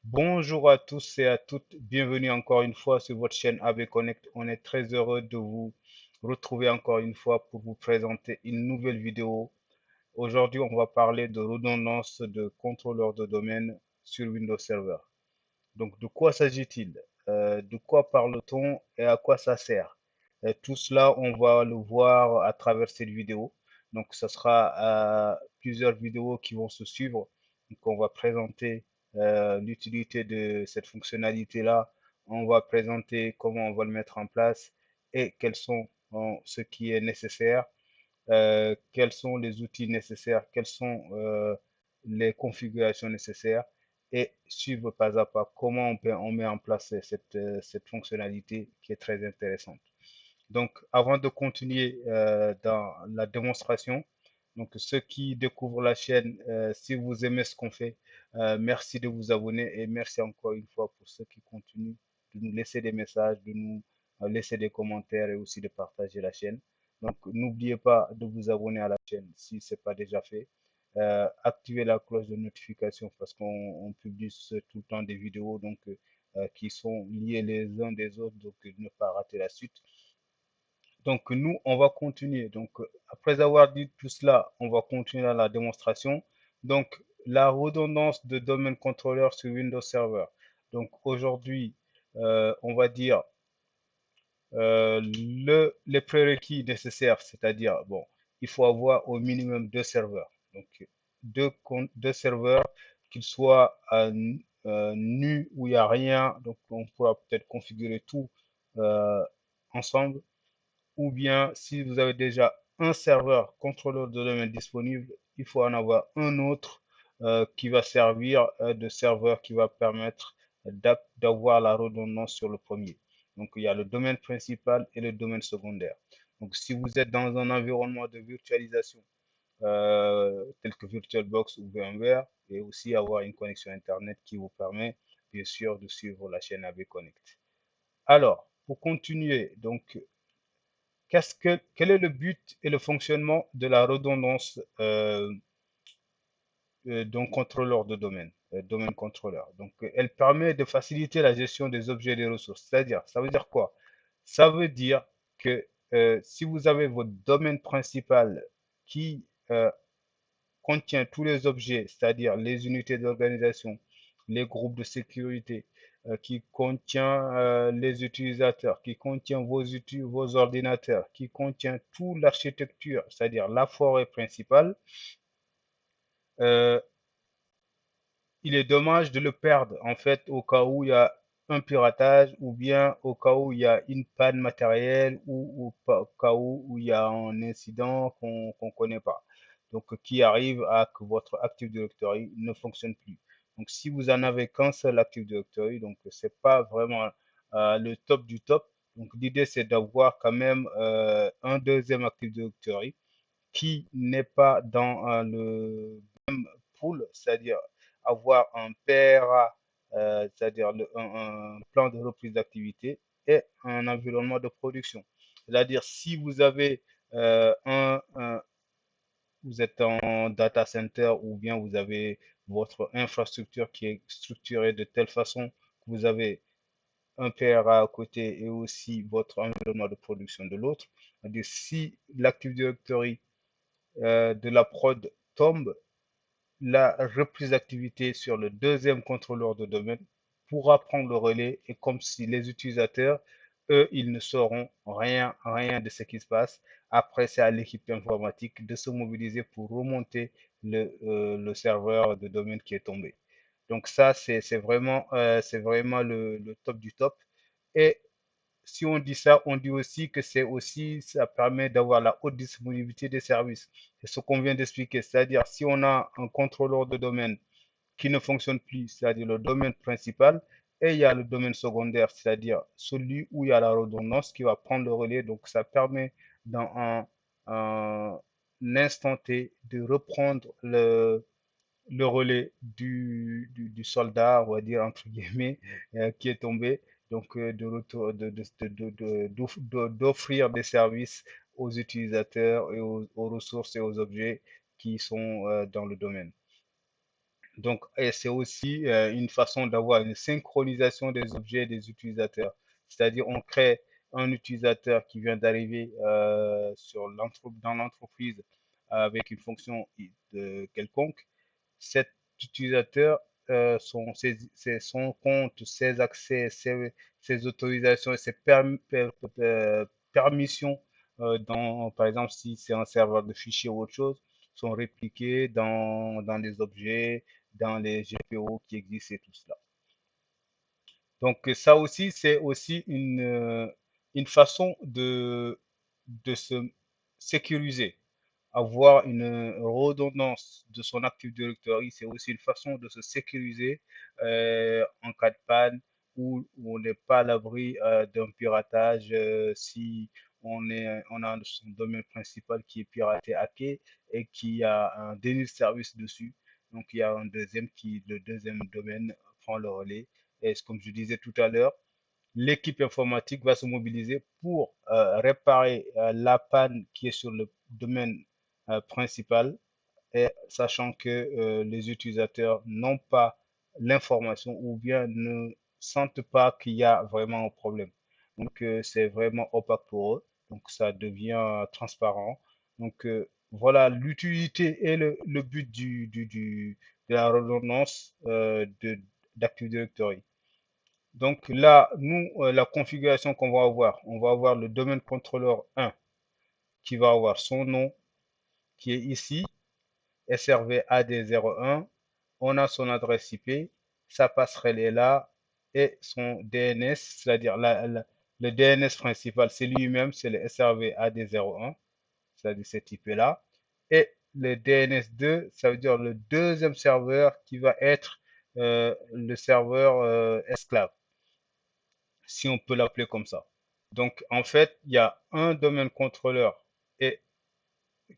Bonjour à tous et à toutes, bienvenue encore une fois sur votre chaîne AB Connect. On est très heureux de vous retrouver encore une fois pour vous présenter une nouvelle vidéo. Aujourd'hui, on va parler de redondance de contrôleur de domaine sur Windows Server. Donc, de quoi s'agit-il? De quoi parle-t-on et à quoi ça sert? Tout cela, on va le voir à travers cette vidéo. Donc, ce sera plusieurs vidéos qui vont se suivre. Donc, on va présenter l'utilité de cette fonctionnalité-là. On va présenter comment on va le mettre en place et quels sont ce qui est nécessaire, quels sont les outils nécessaires, quelles sont les configurations nécessaires et suivre pas à pas comment on met en place cette fonctionnalité qui est très intéressante. Donc, avant de continuer dans la démonstration, donc ceux qui découvrent la chaîne, si vous aimez ce qu'on fait, merci de vous abonner et merci encore une fois pour ceux qui continuent de nous laisser des messages, de nous laisser des commentaires et aussi de partager la chaîne. Donc, n'oubliez pas de vous abonner à la chaîne si ce n'est pas déjà fait. Activez la cloche de notification parce qu'on publie tout le temps des vidéos qui sont liées les uns des autres, donc ne pas rater la suite. Donc, nous, on va continuer. Donc, après avoir dit tout cela, on va continuer dans la démonstration. Donc, la redondance de domaine controller sur Windows Server. Donc, aujourd'hui, on va dire les prérequis nécessaires, c'est-à-dire, bon, il faut avoir au minimum deux serveurs. Donc, deux serveurs, qu'ils soient nus où il n'y a rien. Donc, on pourra peut-être configurer tout euh, ensemble ou bien si vous avez déjà un serveur contrôleur de domaine disponible, il faut en avoir un autre qui va servir de serveur qui va permettre d'avoir la redondance sur le premier. Donc il y a le domaine principal et le domaine secondaire. Donc si vous êtes dans un environnement de virtualisation tel que VirtualBox ou VMware, et aussi avoir une connexion Internet qui vous permet bien sûr de suivre la chaîne AB Connect. Alors, pour continuer, donc quel est le but et le fonctionnement de la redondance d'un contrôleur de domaine, domaine contrôleur? Donc, elle permet de faciliter la gestion des objets et des ressources. C'est-à-dire, ça veut dire quoi? Ça veut dire que si vous avez votre domaine principal qui contient tous les objets, c'est-à-dire les unités d'organisation, les groupes de sécurité, qui contient les utilisateurs, qui contient vos ordinateurs, qui contient toute l'architecture, c'est-à-dire la forêt principale, euh, il est dommage de le perdre en fait au cas où il y a un piratage ou bien au cas où il y a une panne matérielle ou au cas où il y a un incident qu'on ne connaît pas. Donc, qui arrive à que votre Active Directory ne fonctionne plus. Donc, si vous en avez qu'un seul Active Directory, donc c'est pas vraiment le top du top. Donc, l'idée c'est d'avoir quand même un deuxième Active Directory qui n'est pas dans le pool, c'est-à-dire avoir un PRA, c'est-à-dire un plan de reprise d'activité et un environnement de production. C'est-à-dire si vous avez vous êtes en data center ou bien vous avez votre infrastructure qui est structurée de telle façon que vous avez un PRA à côté et aussi votre environnement de production de l'autre. C'est-à-dire si l'Active Directory de la prod tombe, la reprise d'activité sur le deuxième contrôleur de domaine pourra prendre le relais et comme si les utilisateurs, eux, ils ne sauront rien de ce qui se passe. Après, c'est à l'équipe informatique de se mobiliser pour remonter le serveur de domaine qui est tombé. Donc ça, c'est vraiment le top du top. Et si on dit ça, on dit aussi que c'est aussi, ça permet d'avoir la haute disponibilité des services. C'est ce qu'on vient d'expliquer. C'est-à-dire, si on a un contrôleur de domaine qui ne fonctionne plus, c'est-à-dire le domaine principal, et il y a le domaine secondaire, c'est-à-dire celui où il y a la redondance qui va prendre le relais. Donc, ça permet dans un instant T de reprendre le relais du soldat, on va dire entre guillemets, qui est tombé, donc de retour, d'offrir des services aux utilisateurs et aux ressources et aux objets qui sont dans le domaine. Donc, et c'est aussi une façon d'avoir une synchronisation des objets des utilisateurs. C'est-à-dire, on crée un utilisateur qui vient d'arriver dans l'entreprise avec une fonction quelconque. Cet utilisateur, son compte, ses accès, ses autorisations et ses permissions, par exemple, si c'est un serveur de fichiers ou autre chose, sont répliqués dans les objets, dans les GPO qui existent et tout cela. Donc ça aussi, c'est aussi une façon de se sécuriser. Avoir une redondance de son Active Directory, c'est aussi une façon de se sécuriser en cas de panne où on n'est pas à l'abri d'un piratage si on a son domaine principal qui est piraté, hacké et qui a un déni de service dessus. Donc il y a le deuxième domaine prend le relais. Et comme je disais tout à l'heure, l'équipe informatique va se mobiliser pour réparer la panne qui est sur le domaine principal, et sachant que les utilisateurs n'ont pas l'information ou bien ne sentent pas qu'il y a vraiment un problème. Donc, c'est vraiment opaque pour eux. Donc, ça devient transparent. Donc, voilà l'utilité et le but de la redondance d'Active Directory. Donc là, nous, la configuration qu'on va avoir, on va avoir le domaine contrôleur 1 qui va avoir son nom qui est ici, SRV AD01. On a son adresse IP, sa passerelle est là et son DNS, c'est-à-dire le DNS principal, c'est lui-même, c'est le SRV AD01, c'est-à-dire cet IP-là. Et le DNS2, ça veut dire le deuxième serveur qui va être le serveur esclave, si on peut l'appeler comme ça. Donc, en fait, il y a un domaine contrôleur et,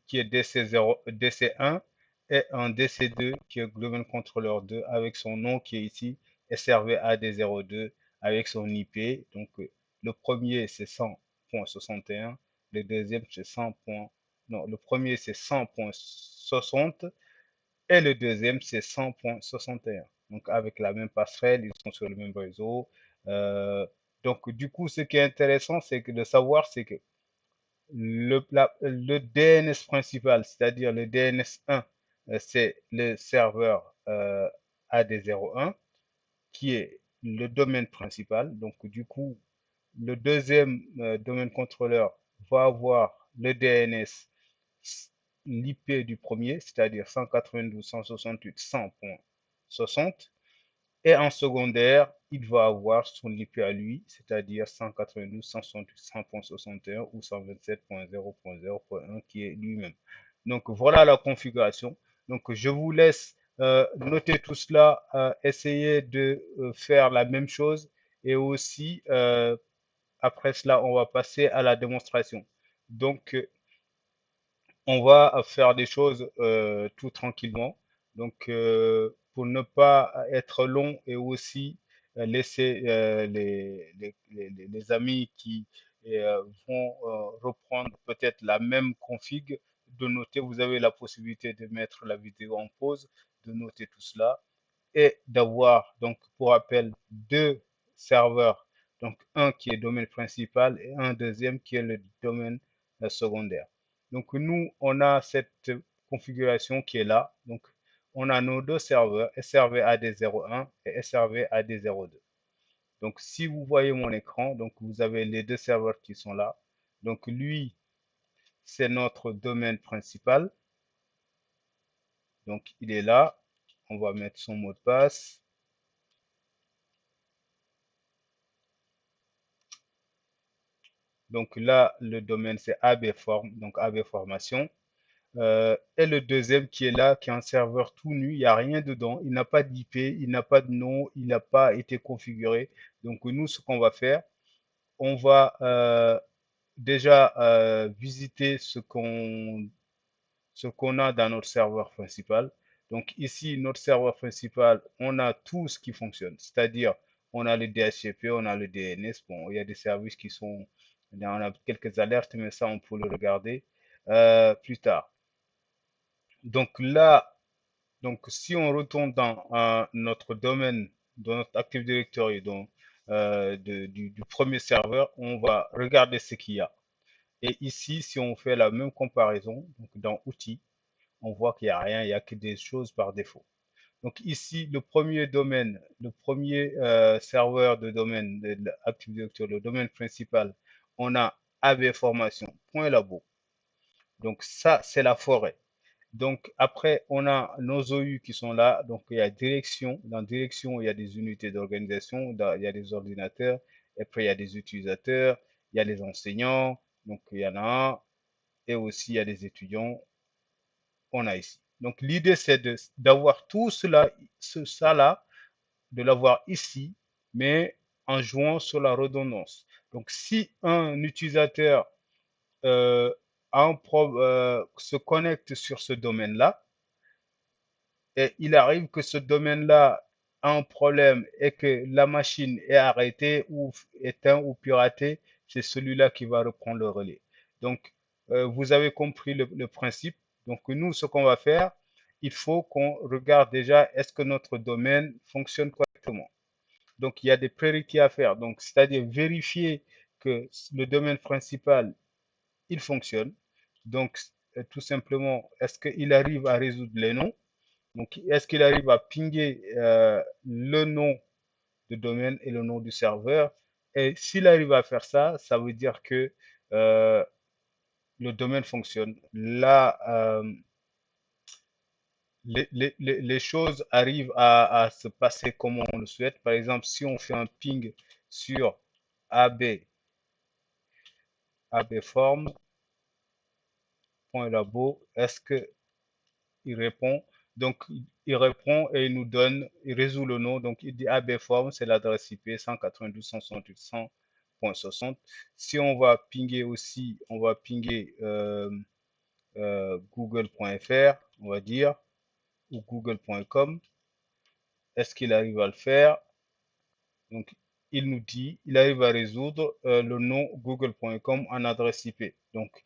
qui est DC0, DC1 et un DC2 qui est Domain Controller 2 avec son nom qui est ici SRVAD02 avec son IP. Donc, le premier c'est 100.61, le deuxième c'est 100. Non, le premier c'est 100.60 et le deuxième, c'est 100.61. Donc, avec la même passerelle, ils sont sur le même réseau. Euh, donc, du coup, ce qui est intéressant, c'est que de savoir, c'est que le DNS principal, c'est-à-dire le DNS1, c'est le serveur AD01, qui est le domaine principal. Donc, du coup, le deuxième domaine contrôleur va avoir le DNS, l'IP du premier, c'est-à-dire 192.168.100.60. Et en secondaire, il va avoir son IP à lui, c'est-à-dire 192.168.100.61 ou 127.0.0.1 qui est lui-même. Donc voilà la configuration. Donc je vous laisse noter tout cela, essayer de faire la même chose et aussi après cela, on va passer à la démonstration. Donc on va faire des choses tout tranquillement. Donc, pour ne pas être long et aussi laisser les amis qui vont reprendre peut-être la même config, de noter, vous avez la possibilité de mettre la vidéo en pause, de noter tout cela et d'avoir, donc, pour rappel, deux serveurs. Donc, un qui est domaine principal et un deuxième qui est le domaine secondaire. Donc, nous, on a cette configuration qui est là. Donc, on a nos deux serveurs, SRV AD01 et SRV AD02. Donc, si vous voyez mon écran, donc vous avez les deux serveurs qui sont là. Donc, lui, c'est notre domaine principal. Donc, il est là. On va mettre son mot de passe. Donc là, le domaine, c'est AB Form, donc AB Formation. Et le deuxième qui est là, qui est un serveur tout nu, il n'y a rien dedans, il n'a pas d'IP, il n'a pas de nom, il n'a pas été configuré. Donc nous, ce qu'on va faire, on va déjà visiter ce qu'on a dans notre serveur principal. Donc ici, notre serveur principal, on a tout ce qui fonctionne, c'est-à-dire on a le DHCP, on a le DNS, bon, il y a des services qui sont, on a quelques alertes, mais ça, on peut le regarder plus tard. Donc là, Donc, si on retourne dans notre domaine, dans notre Active Directory, du premier serveur, on va regarder ce qu'il y a. Et ici, si on fait la même comparaison, donc dans Outils, on voit qu'il n'y a rien, il n'y a que des choses par défaut. Donc ici, le premier domaine, le premier serveur de domaine de l'Active Directory, le domaine principal, on a abformation.labo. Donc ça, c'est la forêt. Donc après, on a nos OU qui sont là. Donc il y a direction. Dans direction, il y a des unités d'organisation, il y a des ordinateurs. Et après, il y a des utilisateurs, il y a les enseignants. Donc il y en a un. Et aussi, il y a des étudiants. On a ici. Donc l'idée, c'est d'avoir tout cela, ça là, de l'avoir ici, mais en jouant sur la redondance. Donc si un utilisateur euh, se connecte sur ce domaine-là, et il arrive que ce domaine-là a un problème et que la machine est arrêtée ou éteinte ou piratée, c'est celui-là qui va reprendre le relais. Donc, vous avez compris le principe. Donc, nous, ce qu'on va faire, il faut qu'on regarde déjà est-ce que notre domaine fonctionne correctement. Donc, il y a des prérequis à faire. Donc, c'est-à-dire vérifier que le domaine principal, il fonctionne. Donc, tout simplement, est-ce qu'il arrive à résoudre les noms? Donc, est-ce qu'il arrive à pinguer le nom de domaine et le nom du serveur? Et s'il arrive à faire ça, ça veut dire que euh, le domaine fonctionne. Là, les choses arrivent à se passer comme on le souhaite. Par exemple, si on fait un ping sur AB, abform.labo, est-ce que il répond. Donc, il répond et il nous donne, il résout le nom. Donc, il dit ABform, c'est l'adresse IP 192.168.100.60. Si on va pinguer aussi, on va pinguer google.fr, on va dire, ou google.com. Est-ce qu'il arrive à le faire? Donc, il nous dit, il arrive à résoudre le nom google.com en adresse IP. Donc,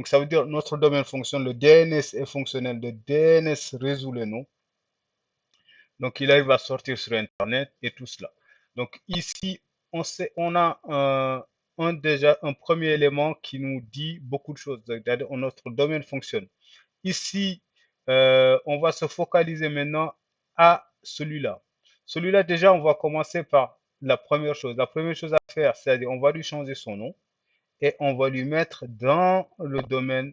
ça veut dire notre domaine fonctionne, le DNS est fonctionnel, le DNS résout le nom. Donc, il arrive à sortir sur Internet et tout cela. Donc, ici, on a déjà un premier élément qui nous dit beaucoup de choses. C'est-à-dire, notre domaine fonctionne. Ici, on va se focaliser maintenant à celui-là. Celui-là, déjà, on va commencer par la première chose. La première chose à faire, c'est-à-dire, on va lui changer son nom et on va lui mettre dans le domaine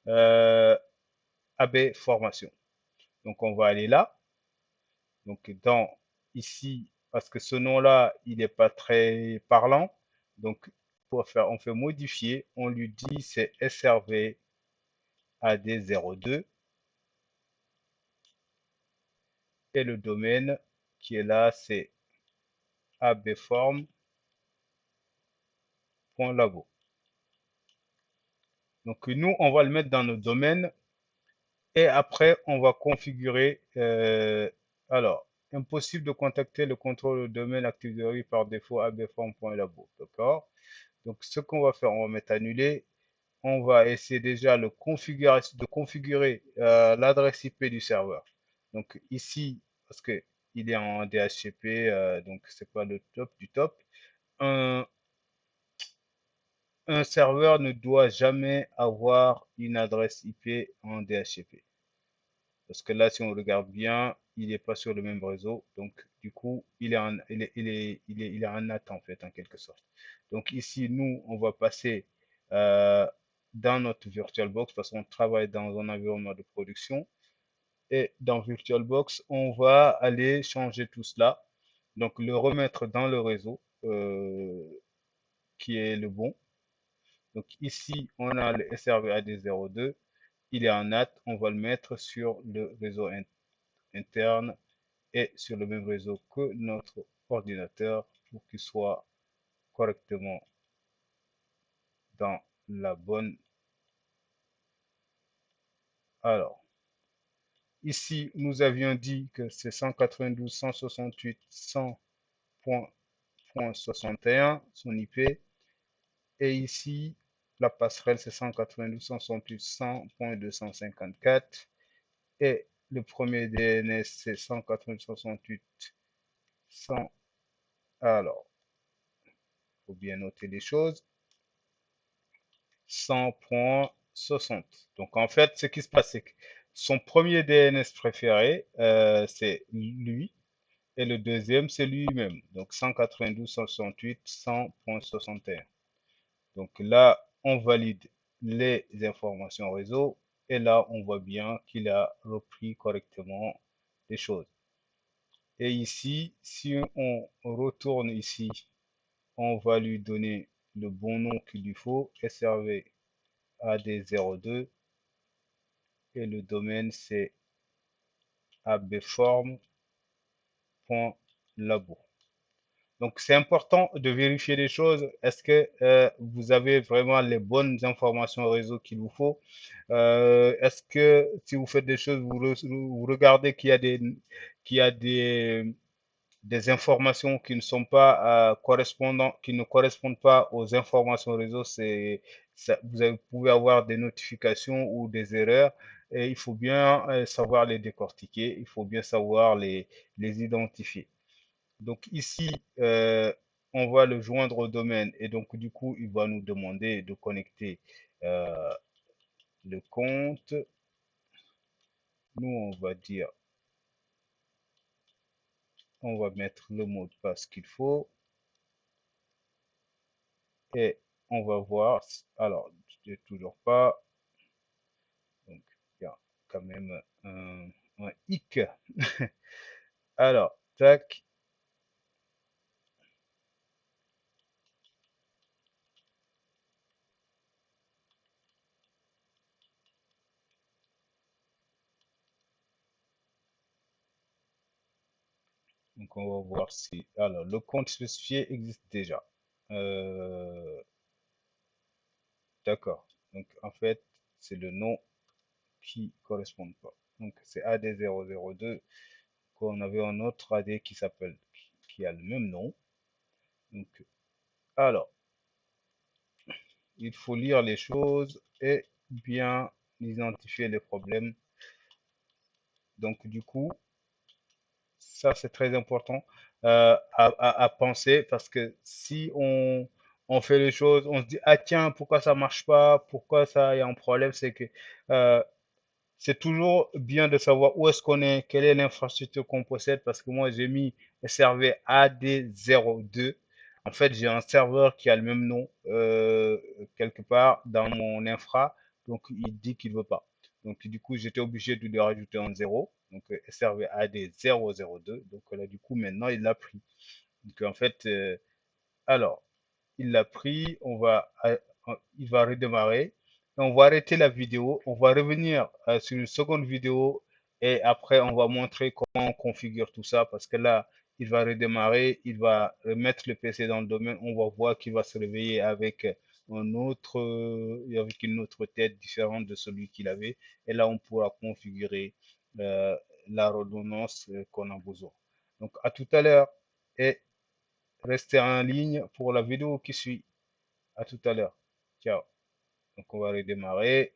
AB formation. Donc, on va aller là. Donc, ici, parce que ce nom-là, il n'est pas très parlant. Donc, on fait modifier. On lui dit c'est SRV AD02 et le domaine qui est là, c'est abform.labo. Donc, nous, on va le mettre dans nos domaines et après, on va configurer. Alors, impossible de contacter le contrôle de domaine Active Directory par défaut abform.labo. D'accord? Donc, ce qu'on va faire, on va mettre annuler. On va essayer déjà de configurer l'adresse IP du serveur. Donc ici, parce que il est en DHCP, donc c'est pas le top du top. Un, un serveur ne doit jamais avoir une adresse IP en DHCP. Parce que là, si on regarde bien, il n'est pas sur le même réseau. Donc, du coup, il est en NAT en fait, en quelque sorte. Donc, ici, nous, on va passer euh, dans notre VirtualBox parce qu'on travaille dans un environnement de production. Et dans VirtualBox, on va aller changer tout cela. Donc, le remettre dans le réseau qui est le bon. Donc, ici, on a le SRV AD02. Il est en NAT. On va le mettre sur le réseau interne et sur le même réseau que notre ordinateur pour qu'il soit correctement dans la bonne. Alors, ici, nous avions dit que c'est 192.168.100.61, son IP. Et ici, la passerelle, c'est 192.168.100.254. Et Le premier DNS, c'est 192.168. 100. Alors, faut bien noter les choses. 100.60. Donc en fait, ce qui se passe, c'est que son premier DNS préféré, c'est lui, et le deuxième, c'est lui-même. Donc 192.168, 100.61. Donc là, on valide les informations réseau, et là, on voit bien qu'il a repris correctement les choses. Et ici, si on retourne ici, on va lui donner le bon nom qu'il lui faut, SRV AD02, et le domaine c'est abform.labo. Donc c'est important de vérifier les choses. Est-ce que vous avez vraiment les bonnes informations au réseau qu'il vous faut? Est-ce que si vous faites des choses, vous regardez qu'il y a des informations qui ne sont pas qui ne correspondent pas aux informations réseau, vous pouvez avoir des notifications ou des erreurs, et il faut bien savoir les décortiquer, il faut bien savoir les identifier. Donc ici, on va le joindre au domaine, et donc du coup, il va nous demander de connecter euh, le compte. Nous, on va mettre le mot de passe qu'il faut. Et on va voir. Alors, je n'ai toujours pas. Donc, il y a quand même un hic. Alors, tac. Donc, on va voir si. Alors, le compte spécifié existe déjà. Euh, d'accord. Donc, en fait, c'est le nom qui correspond pas. Donc, c'est AD002, qu'on avait un autre AD qui a le même nom. Donc, alors, il faut lire les choses et bien identifier les problèmes. Donc, du coup, ça, c'est très important à penser, parce que si on fait les choses, on se dit, ah tiens, pourquoi ça marche pas, pourquoi ça, il y a un problème, c'est que euh, c'est toujours bien de savoir où est-ce qu'on est, quelle est l'infrastructure qu'on possède, parce que moi, j'ai mis le serveur AD02. En fait, j'ai un serveur qui a le même nom quelque part dans mon infra, donc il dit qu'il veut pas. Donc, du coup, j'étais obligé de lui rajouter un 0, donc serveur AD002. Donc là, du coup, maintenant, il l'a pris. Donc, en fait, alors, il l'a pris, il va redémarrer, et on va arrêter la vidéo, on va revenir sur une seconde vidéo, et après on va montrer comment on configure tout ça, parce que là, il va redémarrer, il va remettre le PC dans le domaine, on va voir qu'il va se réveiller avec avec une autre tête différente de celui qu'il avait, et là on pourra configurer euh, la redondance qu'on a besoin. Donc à tout à l'heure, et restez en ligne pour la vidéo qui suit. À tout à l'heure. Ciao. Donc on va redémarrer.